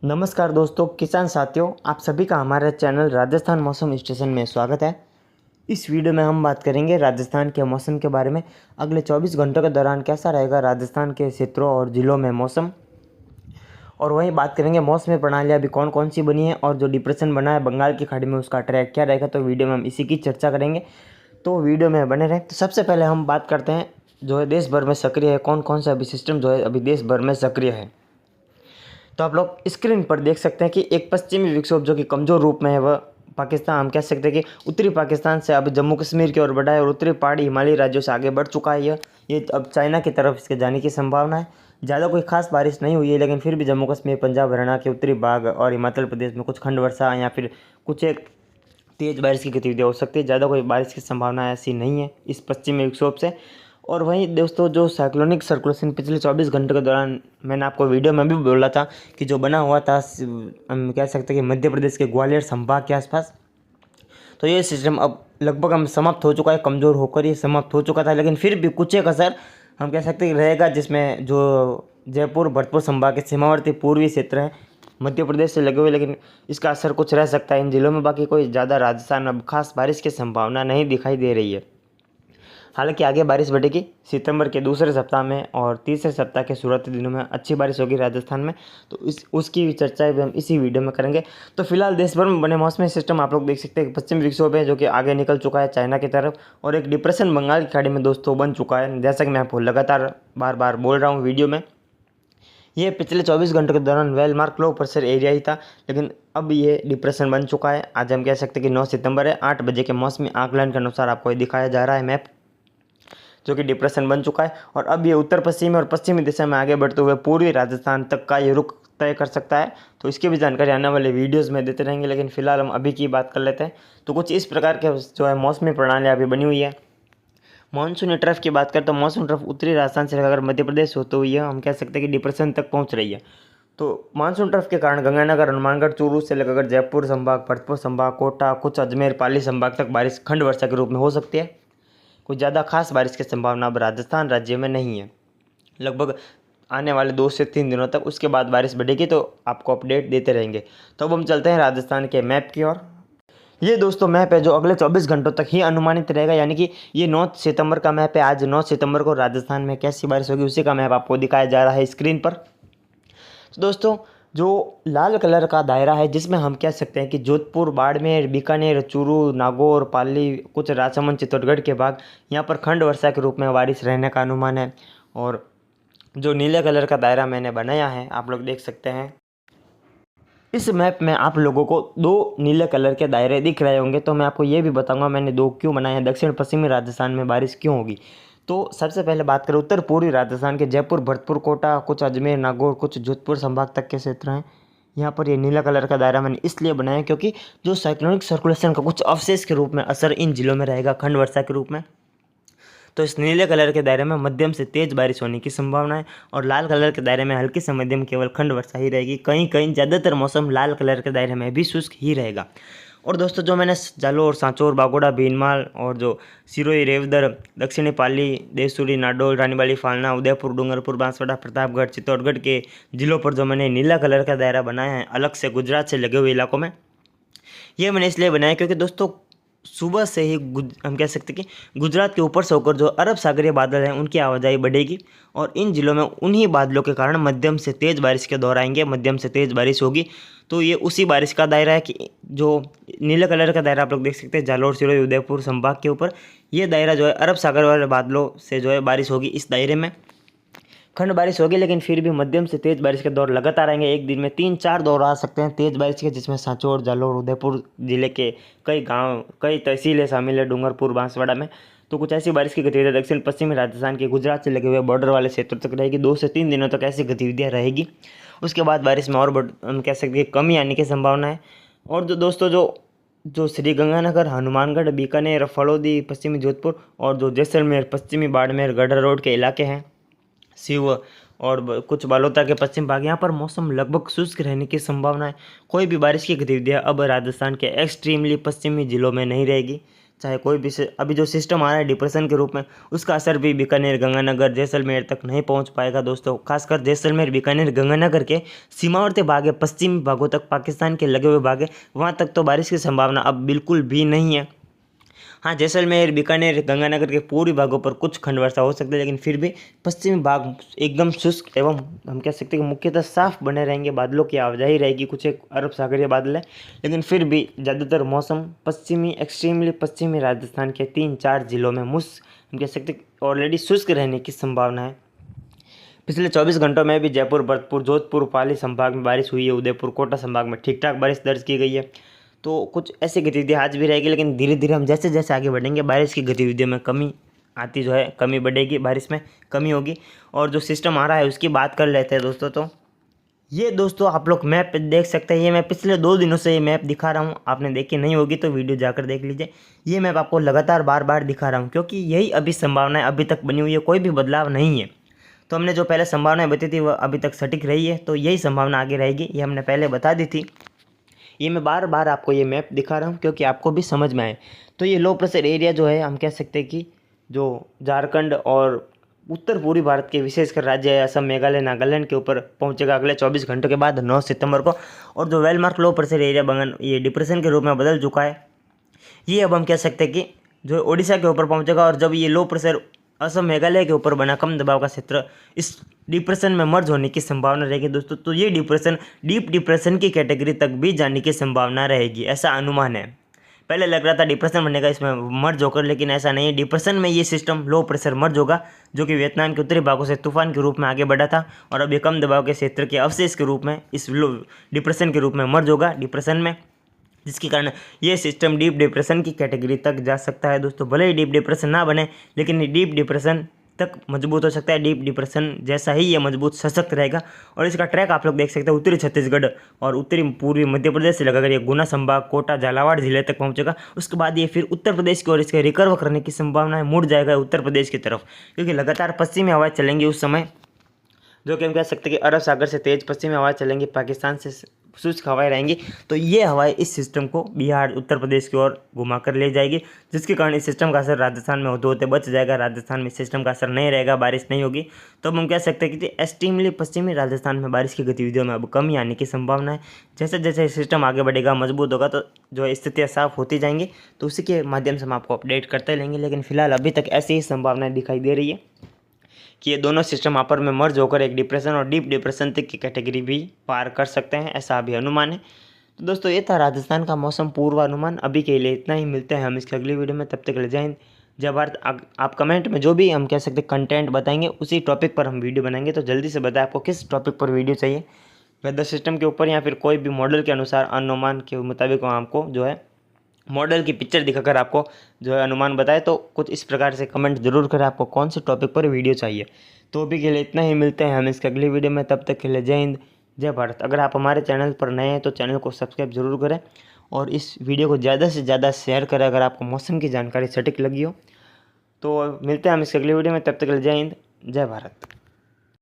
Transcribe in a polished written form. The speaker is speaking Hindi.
नमस्कार दोस्तों, किसान साथियों, आप सभी का हमारे चैनल राजस्थान मौसम स्टेशन में स्वागत है। इस वीडियो में हम बात करेंगे राजस्थान के मौसम के बारे में। अगले 24 घंटों के दौरान कैसा रहेगा राजस्थान के क्षेत्रों और ज़िलों में मौसम, और वहीं बात करेंगे मौसमी प्रणालियाँ अभी कौन कौन सी बनी है और जो डिप्रेशन बना है बंगाल की खाड़ी में उसका ट्रैक क्या रहेगा। तो वीडियो में हम इसी की चर्चा करेंगे, तो वीडियो में बने रहें। तो सबसे पहले हम बात करते हैं जो है देश भर में सक्रिय है, कौन कौन सा अभी सिस्टम जो है अभी देश भर में सक्रिय है। तो आप लोग स्क्रीन पर देख सकते हैं कि एक पश्चिमी विक्षोभ जो कि कमज़ोर रूप में है वह पाकिस्तान, हम कह सकते हैं कि उत्तरी पाकिस्तान से अब जम्मू कश्मीर की ओर बढ़ा है और उत्तरी पहाड़ी हिमालयी राज्यों से आगे बढ़ चुका है। ये अब चाइना की तरफ इसके जाने की संभावना है। ज़्यादा कोई खास बारिश नहीं हुई है, लेकिन फिर भी जम्मू कश्मीर, पंजाब, हरियाणा के उत्तरी भाग और हिमाचल प्रदेश में कुछ खंड वर्षा या फिर कुछ एक तेज़ बारिश की गतिविधियाँ हो सकती है। ज़्यादा कोई बारिश की संभावना ऐसी नहीं है इस पश्चिमी विक्षोभ से। और वहीं दोस्तों, जो साइक्लोनिक सर्कुलेशन पिछले 24 घंटों के दौरान मैंने आपको वीडियो में भी बोला था कि जो बना हुआ था, हम कह सकते हैं कि मध्य प्रदेश के ग्वालियर संभाग के आसपास, तो ये सिस्टम अब लगभग हम समाप्त हो चुका है, कमज़ोर होकर ये समाप्त हो चुका था। लेकिन फिर भी कुछ एक असर हम कह सकते हैं रहेगा, जिसमें जो जयपुर भरतपुर संभाग के सीमावर्ती पूर्वी क्षेत्र है मध्य प्रदेश से लगे हुए, लेकिन इसका असर कुछ रह सकता है इन जिलों में। बाकी कोई ज़्यादा राजस्थान में अब खास बारिश की संभावना नहीं दिखाई दे रही है। हालांकि आगे बारिश बढ़ेगी सितंबर के दूसरे सप्ताह में, और तीसरे सप्ताह के शुरुआती दिनों में अच्छी बारिश होगी राजस्थान में। तो उसकी चर्चा भी हम इसी वीडियो में करेंगे। तो फिलहाल देश भर में बने मौसमी सिस्टम आप लोग देख सकते हैं, पश्चिमी विक्षोभ है जो कि आगे निकल चुका है चाइना की तरफ, और एक डिप्रेशन बंगाल की खाड़ी में दोस्तों बन चुका है। जैसा कि मैं आपको लगातार बार बार बोल रहा हूँ वीडियो में, ये पिछले 24 घंटों के दौरान well marked low pressure area ही था, लेकिन अब ये डिप्रेशन बन चुका है। आज हम कह सकते हैं कि 9 सितंबर है। 8 बजे के मौसमी आकलन के अनुसार आपको ये दिखाया जा रहा है मैप, जो कि डिप्रेशन बन चुका है। और अब ये उत्तर पश्चिमी और पश्चिमी दिशा में आगे बढ़ते हुए पूर्वी राजस्थान तक का ये रुख तय कर सकता है। तो इसकी भी जानकारी आने वाले वीडियोस में देते रहेंगे, लेकिन फिलहाल हम अभी की बात कर लेते हैं। तो कुछ इस प्रकार के जो है मौसमी प्रणालियाँ अभी बनी हुई है। मानसूनी ट्रफ की बात करें तो मानसून ट्रफ उत्तरी राजस्थान से अगर मध्य प्रदेश होते हुए हम कह सकते हैं कि डिप्रेशन तक पहुंच रही है। तो मानसून ट्रफ के कारण गंगानगर, हनुमानगढ़, चूरू से लेकर जयपुर संभाग, भरतपुर संभाग, कोटा, कुछ अजमेर, पाली संभाग तक बारिश खंड वर्षा के रूप में हो सकती है। कुछ ज़्यादा खास बारिश की संभावना अब राजस्थान राज्य में नहीं है लगभग आने वाले 2 से 3 दिनों तक। उसके बाद बारिश बढ़ेगी तो आपको अपडेट देते रहेंगे। तो अब हम चलते हैं राजस्थान के मैप की ओर। ये दोस्तों मैप है जो अगले 24 घंटों तक ही अनुमानित रहेगा, यानी कि ये 9 सितंबर का मैप है। आज 9 सितंबर को राजस्थान में कैसी बारिश होगी उसी का मैप आपको दिखाया जा रहा है स्क्रीन पर। तो दोस्तों, जो लाल कलर का दायरा है जिसमें हम कह सकते हैं कि जोधपुर, बाड़मेर, बीकानेर, चूरू, नागौर, पाली, कुछ राजसमंद, चित्तौड़गढ़ के भाग, यहाँ पर खंड वर्षा के रूप में बारिश रहने का अनुमान है। और जो नीले कलर का दायरा मैंने बनाया है आप लोग देख सकते हैं, इस मैप में आप लोगों को 2 नीले कलर के दायरे दिख रहे होंगे। तो मैं आपको ये भी बताऊंगा मैंने 2 क्यों बनाए हैं, दक्षिण पश्चिमी राजस्थान में बारिश क्यों होगी। तो सबसे पहले बात करें उत्तर पूर्वी राजस्थान के जयपुर, भरतपुर, कोटा, कुछ अजमेर, नागौर, कुछ जोधपुर संभाग तक के क्षेत्र हैं। यहाँ पर ये नीला कलर का दायरा मैंने इसलिए बनाया क्योंकि जो साइक्लोनिक सर्कुलेशन का कुछ अवशेष के रूप में असर इन जिलों में रहेगा खंड वर्षा के रूप में। तो इस नीले कलर के दायरे में मध्यम से तेज़ बारिश होने की संभावना है, और लाल कलर के दायरे में हल्की से मध्यम केवल खंड वर्षा ही रहेगी। कहीं कहीं ज़्यादातर मौसम लाल कलर के दायरे में भी शुष्क ही रहेगा। और दोस्तों, जो मैंने जालोर, सांचौर, बागोड़ा, भीनमाल और जो सिरोही, रेवदर, दक्षिणी पाली, देवसुरी, नाडोल, रानीबाड़ी, फालना, उदयपुर, डूंगरपुर, बांसवाड़ा, प्रतापगढ़, चित्तौड़गढ़ के जिलों पर जो मैंने नीला कलर का दायरा बनाया है अलग से गुजरात से लगे हुए इलाकों में, ये मैंने इसलिए बनाया क्योंकि दोस्तों सुबह से ही हम कह सकते हैं कि गुजरात के ऊपर से होकर जो अरब सागरीय बादल हैं उनकी आवाजाही बढ़ेगी, और इन जिलों में उन्हीं बादलों के कारण मध्यम से तेज़ बारिश के दौर आएंगे, मध्यम से तेज़ बारिश होगी। तो ये उसी बारिश का दायरा है कि जो नीले कलर का दायरा आप लोग देख सकते हैं जालोर, सिरोही, उदयपुर संभाग के ऊपर, ये दायरा जो है अरब सागर वाले बादलों से जो है बारिश होगी। इस दायरे में खंड बारिश होगी, लेकिन फिर भी मध्यम से तेज़ बारिश के दौर लगातार आएंगे। एक दिन में 3-4 दौर आ सकते हैं तेज़ बारिश के, जिसमें सांचौर, जालोर, उदयपुर जिले के कई गांव, कई तहसीलें शामिल है, डूंगरपुर, बांसवाड़ा में। तो कुछ ऐसी बारिश की गतिविधियाँ दक्षिण पश्चिमी राजस्थान के गुजरात से लगे हुए बॉर्डर वाले क्षेत्रों तक रहेगी। 2 से 3 दिनों तक ऐसी गतिविधियाँ रहेगी। उसके बाद बारिश में और हम कह सकते हैं कमी आने की संभावना है। और जो दोस्तों, जो श्रीगंगानगर, हनुमानगढ़, बीकानेर, फलौदी, पश्चिमी जोधपुर और जो जैसलमेर, पश्चिमी बाड़मेर, गढ़ा रोड के इलाके हैं, शिव और कुछ बालोता के पश्चिम भाग, यहाँ पर मौसम लगभग शुष्क रहने की संभावना है। कोई भी बारिश की गतिविधियाँ अब राजस्थान के एक्सट्रीमली पश्चिमी जिलों में नहीं रहेगी, चाहे कोई भी अभी जो सिस्टम आ रहा है डिप्रेशन के रूप में, उसका असर भी बीकानेर, गंगानगर, जैसलमेर तक नहीं पहुंच पाएगा दोस्तों। खासकर जैसलमेर, बीकानेर, गंगानगर के सीमावर्ती भाग है, पश्चिमी भागों तक, पाकिस्तान के लगे हुए भाग है, वहाँ तक तो बारिश की संभावना अब बिल्कुल भी नहीं है। हाँ, जैसलमेर, बीकानेर, गंगानगर के पूर्वी भागों पर कुछ खंड वर्षा हो सकती है, लेकिन फिर भी पश्चिमी भाग एकदम शुष्क एवं हम कह सकते हैं कि मुख्यतः साफ बने रहेंगे। बादलों की आवाजाही रहेगी, कुछ एक अरब सागरीय बादल है, लेकिन फिर भी ज़्यादातर मौसम पश्चिमी, एक्सट्रीमली पश्चिमी राजस्थान के 3-4 जिलों में हम कह सकते हैं ऑलरेडी शुष्क रहने की संभावना है। पिछले 24 घंटों में भी जयपुर, भरतपुर, जोधपुर, पाली संभाग में बारिश हुई है। उदयपुर, कोटा संभाग में ठीक ठाक बारिश दर्ज की गई है। तो कुछ ऐसी गतिविधियाँ आज भी रहेगी, लेकिन धीरे धीरे हम जैसे जैसे आगे बढ़ेंगे बारिश की गतिविधियों में कमी बढ़ेगी, बारिश में कमी होगी। और जो सिस्टम आ रहा है उसकी बात कर लेते हैं दोस्तों। तो ये दोस्तों आप लोग मैप देख सकते हैं, ये मैं पिछले 2 दिनों से ये मैप दिखा रहा हूँ। आपने देखी नहीं होगी तो वीडियो जाकर देख लीजिए। ये मैप आपको लगातार बार बार दिखा रहा हूँ, क्योंकि यही अभी संभावनाएं अभी तक बनी हुई है, कोई भी बदलाव नहीं है। तो हमने जो पहले संभावनाएं बताई थी वह अभी तक सटीक रही है, तो यही संभावना आगे रहेगी, ये हमने पहले बता दी थी। ये मैं बार बार आपको ये मैप दिखा रहा हूँ क्योंकि आपको भी समझ में आए। तो ये लो प्रेशर एरिया जो है, हम कह सकते हैं कि जो झारखंड और उत्तर पूर्वी भारत के विशेषकर राज्य असम, मेघालय, नागालैंड के ऊपर पहुंचेगा अगले 24 घंटों के बाद 9 सितंबर को। और जो वेलमार्क लो प्रेशर एरिया ये डिप्रेशन के रूप में बदल चुका है, ये अब हम कह सकते हैं कि जो ओडिशा के ऊपर पहुंचेगा। और जब ये लो प्रेशर असम, मेघालय के ऊपर बना कम दबाव का क्षेत्र इस डिप्रेशन में मर्ज होने की संभावना रहेगी दोस्तों। तो ये डिप्रेशन डीप डिप्रेशन की कैटेगरी तक भी जाने की संभावना रहेगी, ऐसा अनुमान है। पहले लग रहा था डिप्रेशन बनेगा इसमें मर्ज होकर, लेकिन ऐसा नहीं है। डिप्रेशन में ये सिस्टम लो प्रेशर मर्ज होगा, जो कि वियतनाम के उत्तरी भागों से तूफान के रूप में आगे बढ़ा था, और अब ये कम दबाव के क्षेत्र के अवशेष के रूप में इस डिप्रेशन के रूप में मर्ज होगा डिप्रेशन में, जिसके कारण ये सिस्टम डीप डिप्रेशन की कैटेगरी तक जा सकता है दोस्तों। भले ही डीप डिप्रेशन ना बने, लेकिन ये डीप डिप्रेशन तक मजबूत हो सकता है। डीप डिप्रेशन जैसा ही ये मजबूत सशक्त रहेगा। और इसका ट्रैक आप लोग देख सकते हैं, उत्तरी छत्तीसगढ़ और उत्तरी पूर्वी मध्य प्रदेश से लगाकर ये गुना संभाग, कोटा, झालावाड़ जिले तक पहुंचेगा। उसके बाद ये फिर उत्तर प्रदेश की ओर इसके रिकवर करने की संभावना है, मुड़ जाएगा उत्तर प्रदेश की तरफ, क्योंकि लगातार पश्चिमी हवाएं चलेंगी उस समय, जो कि हम कह सकते हैं कि अरब सागर से तेज पश्चिमी हवाएं चलेंगी, पाकिस्तान से शुष्क हवाएं रहेंगी। तो ये हवाएं इस सिस्टम को बिहार, उत्तर प्रदेश की ओर घुमा कर ले जाएगी, जिसके कारण इस सिस्टम का असर राजस्थान में होते होते बच जाएगा। राजस्थान में सिस्टम का असर नहीं रहेगा, बारिश नहीं होगी। तो हम कह सकते हैं कि एक्सट्रीमली पश्चिमी राजस्थान में बारिश की गतिविधियों में अब कमी आने की संभावना है। जैसे जैसे सिस्टम आगे बढ़ेगा, मजबूत होगा, तो जो स्थितियाँ साफ होती जाएंगी, तो उसी के माध्यम से हम आपको अपडेट करते रहेंगे। लेकिन फिलहाल अभी तक ऐसी ही संभावनाएं दिखाई दे रही है कि ये दोनों सिस्टम आपस में मर्ज होकर एक डिप्रेशन और डीप डिप्रेशन तक की कैटेगरी भी पार कर सकते हैं, ऐसा अभी अनुमान है। तो दोस्तों ये था राजस्थान का मौसम पूर्वानुमान। अभी के लिए इतना ही, मिलते हैं हम इसके अगली वीडियो में, तब तक के लिए जय हिंद, जय भारत। आप कमेंट में जो भी हम कह सकते कंटेंट बताएंगे उसी टॉपिक पर हम वीडियो बनाएंगे। तो जल्दी से बताएं आपको किस टॉपिक पर वीडियो चाहिए, वेदर सिस्टम के ऊपर या फिर कोई भी मॉडल के अनुसार अनुमान के मुताबिक आपको जो है मॉडल की पिक्चर दिखाकर आपको जो है अनुमान बताए। तो कुछ इस प्रकार से कमेंट जरूर करें आपको कौन से टॉपिक पर वीडियो चाहिए। तो अभी के लिए इतना ही, मिलते हैं हम इसके अगली वीडियो में, तब तक के लिए जय हिंद, जय भारत। अगर आप हमारे चैनल पर नए हैं तो चैनल को सब्सक्राइब जरूर करें और इस वीडियो को ज़्यादा से ज़्यादा शेयर करें अगर आपको मौसम की जानकारी सटीक लगी हो। तो मिलते हैं हम इसके अगली वीडियो में, तब तक के लिए जय हिंद, जय भारत।